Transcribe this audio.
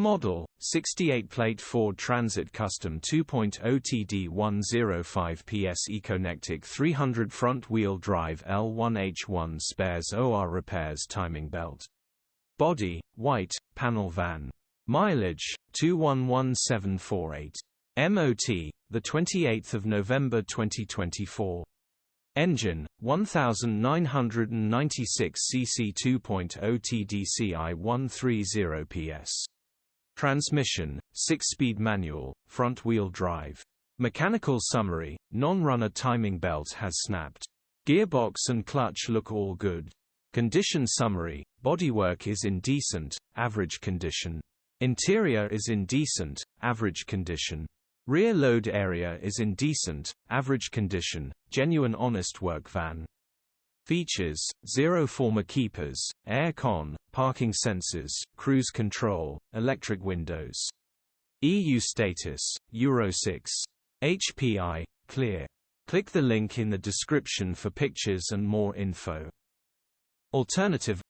Model, 68-plate Ford Transit Custom 2.0TD 105PS Econetic 300 front-wheel drive L1H1 spares OR repairs timing belt. Body, white, panel van. Mileage, 211748. MOT, 28 November 2024. Engine, 1996 cc 2.0 TDCI 130 PS. Transmission, 6-speed manual, front-wheel drive. Mechanical summary, non-runner timing belt has snapped. Gearbox and clutch look all good. Condition summary, bodywork is in decent, average condition. Interior is in decent, average condition. Rear load area is in decent, average condition, genuine honest work van. Features, 0 former keepers, air con, parking sensors, cruise control, electric windows. EU status, Euro 6. HPI, clear. Click the link in the description for pictures and more info. Alternative